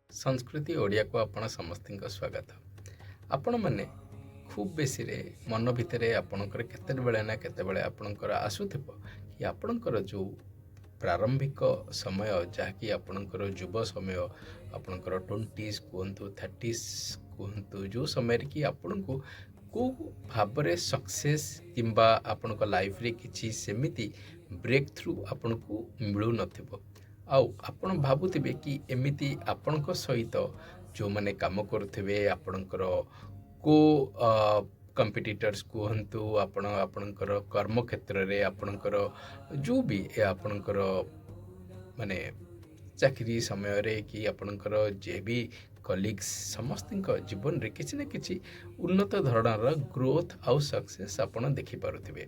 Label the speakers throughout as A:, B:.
A: संस्कृति ओडिया को आपण समस्त स्वागत। आपण मैंने खूब बेसी मन भितर आपणकर केते बेले ना केते बेले आपणकर आसुथिबो कि आपणकर जो प्रारंभिक समय जहाँकि आपणकर युव समय आपणकर 20s कहतु 30s कहतु जो समय कि आपण को को भाव में सक्सेस किंबा आपण लाइफ रे किछि सेमिति ब्रेक थ्रू आपण को मिलू नथिबो। आपण भावुथिबे कि एमिति आपणक सहित जो माने काम करुथिबे आपणकर को कंपिटिटर्स कहतु आपणकर कर्म क्षेत्र रे आपणकर जो भी आपणकर माने चाकरी समय रे कि आपणकर जे भी कलिग्स समस्त जीवन रे किछि न किछि उन्नत धरणर ग्रोथ आउ सक्सेस आपण देखि पारुथिबे।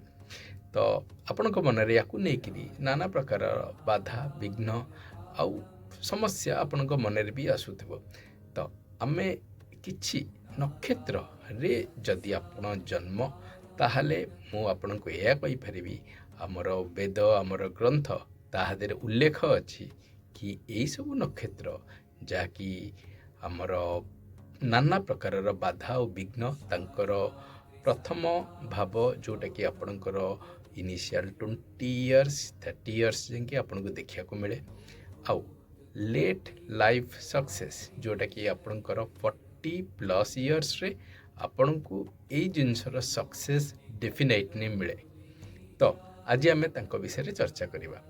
A: तो आपणक मन रे याकु नेकिरी नाना प्रकार बाधा विघ्न आउ समस्या आपणक मन रे भी आसुथिबो। तो आमे किछि नक्षत्र रे जदि आपण जन्म ताहाले मु आपणको एया कहि परिबी हमर वेद हमर ग्रंथ ताहादेर उल्लेख अछि कि एई सब नक्षत्र जाकि हमर नाना प्रकारर बाधा और विघ्न तांकर प्रथम भाव जोटा कि आपणकर इनिशियल 20 इयर्स 30 इयर्स जेंकि आपनको देखिया को मिले आउ लेट लाइफ सक्सेस जोटा कि आपणकर 40+ इयर्स रे आपनको एई जिनसर सक्सेस डेफिनेटली मिले। तो आज आमे तांको विषय रे चर्चा करिबा।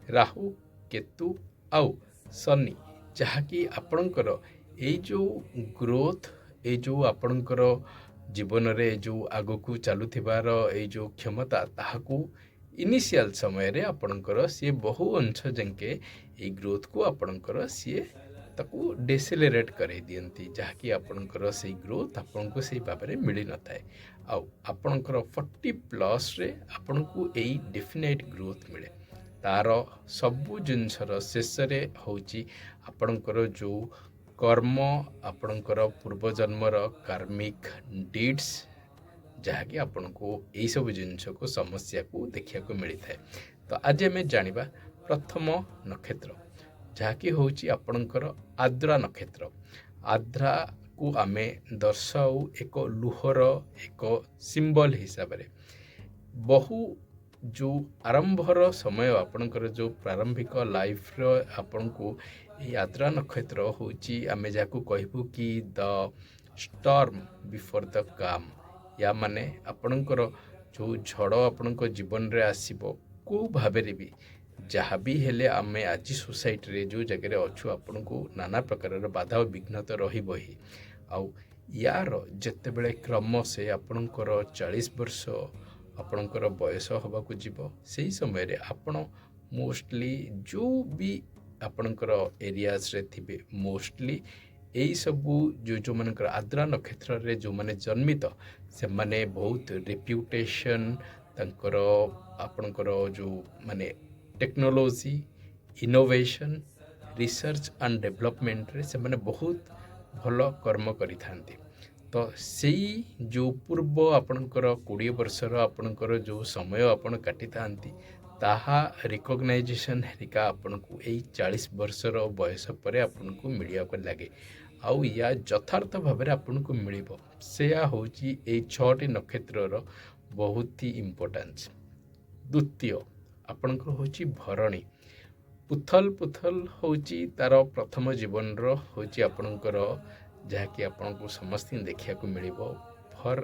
A: राहु केतु आउ शनि जहाँकि आपणकर एई जो ग्रोथ ए जो आपणकर जीवन रे जो आगकू चलुथिबार ए जो क्षमता ताहाकू इनिशियल समय रे आपणकर सी बहु अंश जेंके ए ग्रोथ को आपणकर सी ताकू डेसेलेरेट करे दियंती जहाँकि आपणकर से ग्रोथ आपनको से भाबरे मिली न थाए आउ आपणकर 40+ रे आपनको एई डेफिनेट ग्रोथ मिले। तार सबु जिनसर शेष रे होची आपणकर जो कर्म आपणकर पूर्व जन्मर कार्मिक डीड्स जहाँकि आपको यही सब जिनस को समस्या को देखा को मिली थाए। तो आज आम जानिबा प्रथम नक्षत्र जहाँकि होची आपणकर आद्रा नक्षत्र। आद्रा को आमे दर्शाऊ एक लुहर एक सिंबल हिसाब रे बहु जो आरंभर समय आपणकर जो प्रारंभिक लाइफ रो आपनको ये आद्रा नक्षत्र होची आमे जाको कहबू कि द स्टॉर्म बिफोर द काम या माने आपणकर जो झड़ आपणक जीवन रे आसीबो को भाबरे भी जहाँ भी हेले आमे आज सोसाइटी रे जो जगह रे अच्छु आपनको नाना प्रकार बाधा और विघ्न तो रहिबो ही आउ यार जते बेले क्रम से आपणकर 40 वर्ष आपणकर बयस होबाकू जीवो सेही समय रे आपण मोस्टली जो भी आपणकर एरियाज रे थिबे मोस्टली यही सबू जो मानकर आद्रा नक्षत्र रे जो माने जन्मित से माने बहुत रेप्यूटेशन तांकर आपणकर जो माने technology innovation research and development रे से माने बहुत भल कर्म करि थांती। तो सेई जो पूर्व आपणकर 20 वर्षर आपणकर जो समय आपण काटि थांती ताहा रिकॉग्नाइजेशन हेरिका आपनको यही 40 वर्षर बयस पर आपनको मिलिया को लगे आउ या यथार्थ भाव में आपको मिलिबो सेया होची एई 6टी नक्षत्रर बहुत ही इम्पोर्टेंस। द्वितीय आपणकर होची भरणी। पुथल पुथल होची तार प्रथम जीवन रो होची आपणकर जहाँकि आपनको समस्त देखा को मिलिबो भर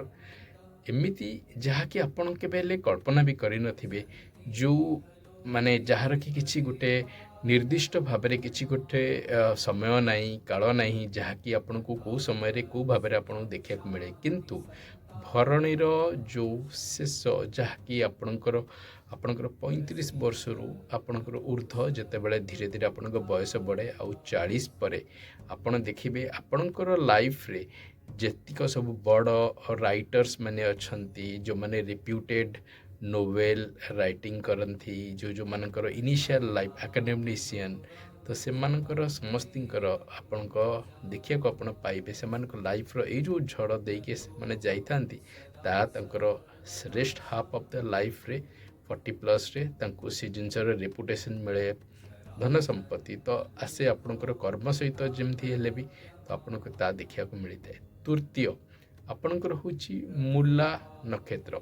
A: एमिति जहाँकि आपण केबेले कल्पना भी करि नथिबे जो माने जହାର कि किछि गोटे निर्दिष्ट भाव में किछि गोटे समय नाही काल नाही जहाँकि आपनको को समय रे को भाव में आपनको देखा को मिले किंतु भरणीर जो शेष जहाँकि आपणकर 35 वर्ष रु आपणकर ऊर्ध्व जेते बेले धीरे धीरे आपणक बयस बढ़े आउ 40 पर आपण देखिबे आपणकर लाइफ रे जेतिक सब बड़ राइटर्स माने अछंती जो माने रेप्यूटेड नोवेल राइटिंग करती जो मानकर इनिशियल लाइफ एकेडमिशियन तो से मानकर समस्तिंकर आपण देखिया को आपण पाइबे से मानकर लाइफ रो ए जो झड़ देके माने जाइथांती ता तंकर rest half of the life रे 40+ रे तांको से जिनसर रेपुटेशन मिले ଧନ ସମ୍ପତ୍ତି ତ ଆସେ ଆପଣଙ୍କର କର୍ମ ସହିତ ଯେମିତି ହେଲେ ବି ତ ଆପଣଙ୍କୁ ତା ଦେଖିବାକୁ ମିଳିଥାଏ। ତୃତୀୟ ଆପଣଙ୍କର ହେଉଛି ମୂଳା ନକ୍ଷତ୍ର।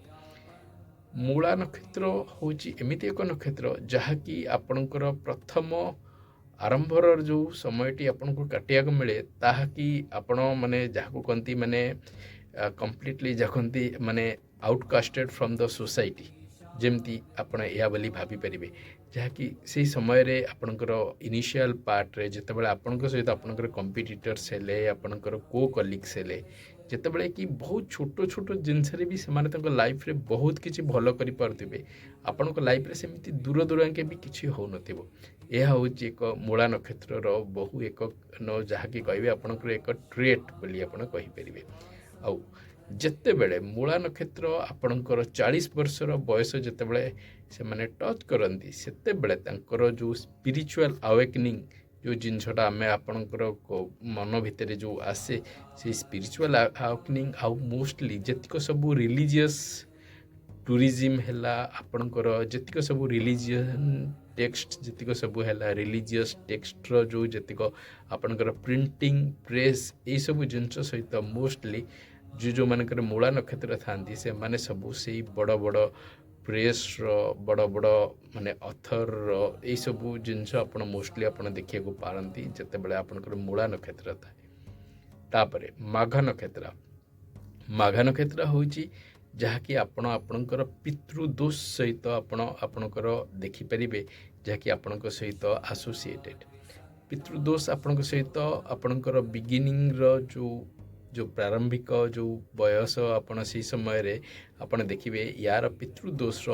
A: ମୂଳା ନକ୍ଷତ୍ର ହେଉଛି ଏମିତି ଏକ ନକ୍ଷତ୍ର ଯାହାକି ଆପଣଙ୍କର ପ୍ରଥମ ଆରମ୍ଭର ଯେଉଁ ସମୟଟି ଆପଣଙ୍କୁ କାଟିବାକୁ ମିଳେ ତାହାକି ଆପଣ ମାନେ ଯାହାକୁ କହନ୍ତି ମାନେ କମ୍ପ୍ଲିଟଲି ଯାହା କହନ୍ତି ମାନେ ଆଉଟକାଷ୍ଟେଡ୍ ଫ୍ରମ୍ ଦ ସୋସାଇଟି, ଯେମିତି ଆପଣ ଏହା ବୋଲି ଭାବିପାରିବେ। ଯାହାକି ସେହି ସମୟରେ ଆପଣଙ୍କର ଇନିସିଆଲ୍ ପାର୍ଟରେ ଯେତେବେଳେ ଆପଣଙ୍କ ସହିତ ଆପଣଙ୍କର କମ୍ପିଟିଟର୍ସ ହେଲେ, ଆପଣଙ୍କର କୋ କଲିଗ୍ସ ହେଲେ, ଯେତେବେଳେ କି ବହୁତ ଛୋଟ ଛୋଟ ଜିନିଷରେ ବି ସେମାନେ ତାଙ୍କ ଲାଇଫ୍ରେ ବହୁତ କିଛି ଭଲ କରିପାରୁଥିବେ, ଆପଣଙ୍କ ଲାଇଫ୍ରେ ସେମିତି ଦୂର ଦୂରାଙ୍କେ ବି କିଛି ହେଉନଥିବ। ଏହା ହେଉଛି ଏକ ମୂଳା ନକ୍ଷତ୍ରର ବହୁ ଏକ ଯାହାକି କହିବେ ଆପଣଙ୍କର ଏକ ଟ୍ରେଟ୍ ବୋଲି ଆପଣ କହିପାରିବେ। ଆଉ ଯେତେବେଳେ ମୂଳା ନକ୍ଷତ୍ର ଆପଣଙ୍କର 40 ବର୍ଷର ବୟସ ଯେତେବେଳେ ସେମାନେ ଟଚ୍ କରନ୍ତି, ସେତେବେଳେ ତାଙ୍କର ଯେଉଁ ସ୍ପିରିଚୁଆଲ୍ ଆୱେକନିଂ ଯେଉଁ ଜିନିଷଟା ଆମେ ଆପଣଙ୍କର ମନ ଭିତରେ ଯେଉଁ ଆସେ, ସେଇ ସ୍ପିରିଚୁଆଲ୍ ଆୱେକନିଂ ଆଉ ମୋଷ୍ଟଲି ଯେତିକ ସବୁ ରିଲିଜିୟସ୍ ଟୁରିଜିମ୍ ହେଲା, ଆପଣଙ୍କର ଯେତିକ ସବୁ ରିଲିଜିୟନ୍ ଟେକ୍ସଟ ଯେତିକ ସବୁ ହେଲା, ରିଲିଜିୟସ୍ ଟେକ୍ସଟର ଯେଉଁ ଯେତିକ ଆପଣଙ୍କର ପ୍ରିଣ୍ଟିଂ ପ୍ରେସ୍ ଏଇସବୁ ଜିନିଷ ସହିତ ମୋଷ୍ଟଲି ଯେଉଁମାନଙ୍କର ମୂଳା ନକ୍ଷତ୍ର ଥାଆନ୍ତି ସେମାନେ ସବୁ ସେଇ ବଡ଼ ବଡ଼ ପ୍ରେସ୍ର ବଡ଼ ବଡ଼ ମାନେ ଅଥରର ଏଇସବୁ ଜିନିଷ ଆପଣ ମୋଷ୍ଟଲି ଆପଣ ଦେଖିବାକୁ ପାରନ୍ତି ଯେତେବେଳେ ଆପଣଙ୍କର ମୂଳା ନକ୍ଷତ୍ର ଥାଏ। ତାପରେ ମାଘ ନକ୍ଷତ୍ର। ମାଘ ନକ୍ଷତ୍ର ହେଉଛି ଯାହାକି ଆପଣ ଆପଣଙ୍କର ପିତୃଦୋଷ ସହିତ ଆପଣ ଆପଣଙ୍କର ଦେଖିପାରିବେ, ଯାହାକି ଆପଣଙ୍କ ସହିତ ଆସୋସିଏଟେଡ଼। ପିତୃଦୋଷ ଆପଣଙ୍କ ସହିତ ଆପଣଙ୍କର ବିଗିନିଂର ଯେଉଁ ପ୍ରାରମ୍ଭିକ ଯେଉଁ ବୟସ ଆପଣ ସେହି ସମୟରେ ଆପଣ ଦେଖିବେ ୟାର ପିତୃଦୋଷ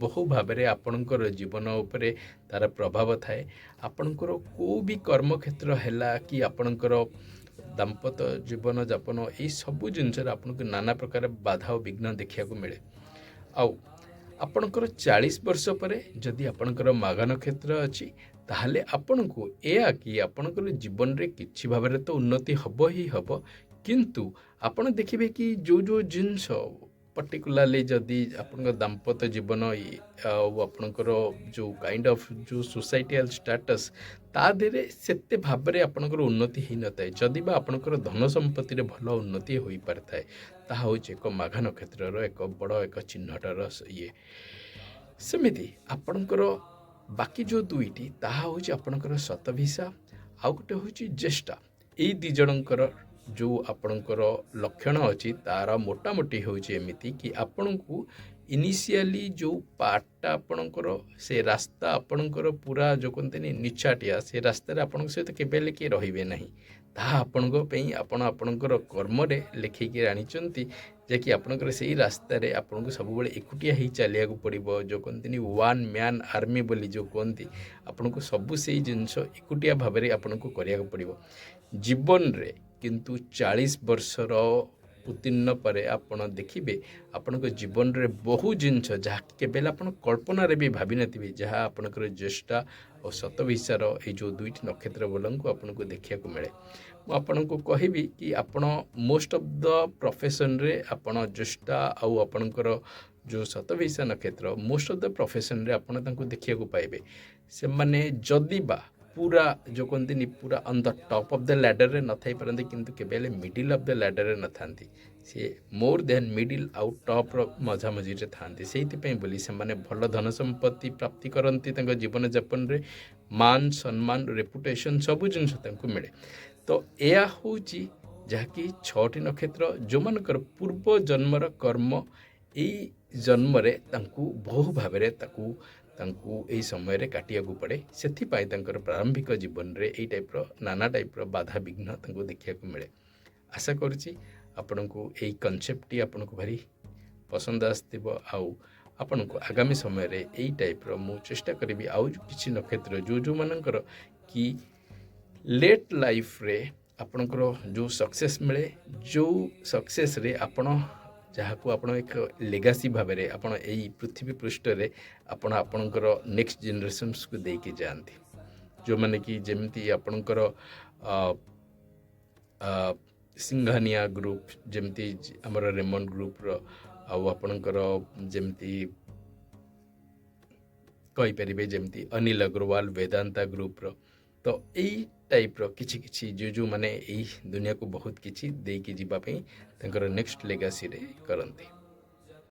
A: ବହୁ ଭାବରେ ଆପଣଙ୍କର ଜୀବନ ଉପରେ ତା'ର ପ୍ରଭାବ ଥାଏ। ଆପଣଙ୍କର କେଉଁ ବି କର୍ମକ୍ଷେତ୍ର ହେଲା କି ଆପଣଙ୍କର ଦାମ୍ପତ୍ୟ ଜୀବନଯାପନ ଏଇସବୁ ଜିନିଷରେ ଆପଣଙ୍କୁ ନାନା ପ୍ରକାର ବାଧା ଓ ବିଘ୍ନ ଦେଖିବାକୁ ମିଳେ। ଆଉ ଆପଣଙ୍କର 40 ବର୍ଷ ପରେ ଯଦି ଆପଣଙ୍କର ମାଘ ନକ୍ଷତ୍ର ଅଛି ତାହେଲେ ଆପଣଙ୍କୁ ଏହା କି ଆପଣଙ୍କର ଜୀବନରେ କିଛି ଭାବରେ ତ ଉନ୍ନତି ହେବ ହିଁ ହେବ, କିନ୍ତୁ ଆପଣ ଦେଖିବେ କି ଯେଉଁ ଜିନିଷ ପର୍ଟିକୁଲାରଲି ଯଦି ଆପଣଙ୍କ ଦାମ୍ପତ୍ୟ ଜୀବନ ଆଉ ଆପଣଙ୍କର ଯେଉଁ କାଇଣ୍ଡ ଅଫ୍ ଯେଉଁ ସୋସାଇଟିଆଲ ଷ୍ଟାଟସ୍ ତା ଦେହରେ ସେତେ ଭାବରେ ଆପଣଙ୍କର ଉନ୍ନତି ହୋଇନଥାଏ। ଯଦି ବା ଆପଣଙ୍କର ଧନ ସମ୍ପତ୍ତିରେ ଭଲ ଉନ୍ନତି ହୋଇପାରିଥାଏ, ତାହା ହେଉଛି ଏକ ମାଘ ନକ୍ଷତ୍ରର ଏକ ବଡ଼ ଏକ ଚିହ୍ନଟର ଇଏ। ସେମିତି ଆପଣଙ୍କର ବାକି ଯେଉଁ ଦୁଇଟି ତାହା ହେଉଛି ଆପଣଙ୍କର ଶତଭିସା ଆଉ ଗୋଟେ ହେଉଛି ଜ୍ୟେଷ୍ଠା। ଏଇ ଦୁଇ ଜଣଙ୍କର ଯେଉଁ ଆପଣଙ୍କର ଲକ୍ଷଣ ଅଛି ତାର ମୋଟାମୋଟି ହେଉଛି ଏମିତି କି ଆପଣଙ୍କୁ ଇନିସିଆଲି ଯେଉଁ ପାର୍ଟଟା ଆପଣଙ୍କର ସେ ରାସ୍ତା ଆପଣଙ୍କର ପୁରା ଯେଉଁ କହନ୍ତିନି ନିଚାଟିଆ, ସେ ରାସ୍ତାରେ ଆପଣଙ୍କ ସହିତ କେବେ ହେଲେ କିଏ ରହିବେ ନାହିଁ। ତାହା ଆପଣଙ୍କ ପାଇଁ ଆପଣ ଆପଣଙ୍କର କର୍ମରେ ଲେଖିକି ଆଣିଛନ୍ତି ଯେ କି ଆପଣଙ୍କର ସେଇ ରାସ୍ତାରେ ଆପଣଙ୍କୁ ସବୁବେଳେ ଏକୁଟିଆ ହେଇ ଚାଲିବାକୁ ପଡ଼ିବ। ଯେଉଁ କହନ୍ତିନି ୱାନ୍ ମ୍ୟାନ୍ ଆର୍ମି ବୋଲି ଯେଉଁ କୁହନ୍ତି, ଆପଣଙ୍କୁ ସବୁ ସେଇ ଜିନିଷ ଏକୁଟିଆ ଭାବରେ ଆପଣଙ୍କୁ କରିବାକୁ ପଡ଼ିବ ଜୀବନରେ। କିନ୍ତୁ 40 ବର୍ଷର ଉତ୍ତୀର୍ଣ୍ଣ ପରେ ଆପଣ ଦେଖିବେ ଆପଣଙ୍କ ଜୀବନରେ ବହୁ ଜିନିଷ ଯାହା କେବେ ହେଲେ ଆପଣ କଳ୍ପନାରେ ବି ଭାବିନଥିବେ, ଯାହା ଆପଣଙ୍କର ଜ୍ୟେଷ୍ଠା ଓ ଶତଭିସାର ଏଇ ଯେଉଁ ଦୁଇଟି ନକ୍ଷତ୍ର ବୋଲଙ୍କୁ ଆପଣଙ୍କୁ ଦେଖିବାକୁ ମିଳେ। ମୁଁ ଆପଣଙ୍କୁ କହିବି କି ଆପଣ ମୋଷ୍ଟ ଅଫ୍ ଦ ପ୍ରଫେସନରେ ଆପଣ ଜ୍ୟେଷ୍ଠା ଆଉ ଆପଣଙ୍କର ଯେଉଁ ଶତଭିସା ନକ୍ଷତ୍ର ମୋଷ୍ଟ ଅଫ୍ ଦ ପ୍ରଫେସନରେ ଆପଣ ତାଙ୍କୁ ଦେଖିବାକୁ ପାଇବେ। ସେମାନେ ଯଦି ବା ପୁରା ଯେଉଁ କହନ୍ତିନି ପୁରା on the top of the ଲ୍ୟାଡରରେ ନଥାଇ ପାରନ୍ତି, କିନ୍ତୁ କେବେ ହେଲେ ମିଡ଼ିଲ୍ ଅଫ୍ ଦ ଲ୍ୟାଡରରେ ନଥାନ୍ତି। ସିଏ ମୋର୍ ଦେନ୍ ମିଡ଼ିଲ୍ ଆଉ ଟପ୍ର ମଝାମଝିରେ ଥାଆନ୍ତି। ସେଇଥିପାଇଁ ବୋଲି ସେମାନେ ଭଲ ଧନ ସମ୍ପତ୍ତି ପ୍ରାପ୍ତି କରନ୍ତି ତାଙ୍କ ଜୀବନଯାପନରେ। ମାନ ସମ୍ମାନ ରେପୁଟେସନ୍ ସବୁ ଜିନିଷ ତାଙ୍କୁ ମିଳେ। ତ ଏହା ହେଉଛି ଯାହାକି 6ଟି ନକ୍ଷତ୍ର ଯେଉଁମାନଙ୍କର ପୂର୍ବ ଜନ୍ମର କର୍ମ ଏଇ ଜନ୍ମରେ ତାଙ୍କୁ ବହୁ ଭାବରେ ତାଙ୍କୁ ଏହି ସମୟରେ କାଟିବାକୁ ପଡ଼େ। ସେଥିପାଇଁ ତାଙ୍କର ପ୍ରାରମ୍ଭିକ ଜୀବନରେ ଏଇ ଟାଇପ୍ର ନାନା ଟାଇପ୍ର ବାଧାବିଘ୍ନ ତାଙ୍କୁ ଦେଖିବାକୁ ମିଳେ। ଆଶା କରୁଛି ଆପଣଙ୍କୁ ଏଇ କନସେପ୍ଟଟି ଆପଣଙ୍କୁ ଭାରି ପସନ୍ଦ ଆସିଥିବ। ଆଉ ଆପଣଙ୍କୁ ଆଗାମୀ ସମୟରେ ଏଇ ଟାଇପ୍ର ମୁଁ ଚେଷ୍ଟା କରିବି ଆଉ କିଛି ନକ୍ଷତ୍ର ଯେଉଁମାନଙ୍କର କି ଲେଟ୍ ଲାଇଫ୍ରେ ଆପଣଙ୍କର ଯେଉଁ ସକ୍ସେସ୍ ମିଳେ, ଯେଉଁ ସକ୍ସେସ୍ରେ ଆପଣ ଯାହାକୁ ଆପଣ ଏକ ଲେଗାସି ଭାବରେ ଆପଣ ଏଇ ପୃଥିବୀ ପୃଷ୍ଠରେ ଆପଣ ଆପଣଙ୍କର ନେକ୍ସଟ ଜେନେରେସନ୍ସକୁ ଦେଇକି ଯାଆନ୍ତି। ଯେଉଁମାନେ କି ଯେମିତି ଆପଣଙ୍କର ସିଂଘାନିଆ ଗ୍ରୁପ୍, ଯେମିତି ଆମର ରେମଣ୍ଡ ଗ୍ରୁପ୍ର, ଆଉ ଆପଣଙ୍କର ଯେମିତି कहींपर जमी अनिल अग्रवाल वेदांता ग्रुप्र तो यही टाइप्र किछि किछि जो मैंने यही दुनिया को बहुत किछि देकी जीवाई नेक्स्ट लेगासी रे करती।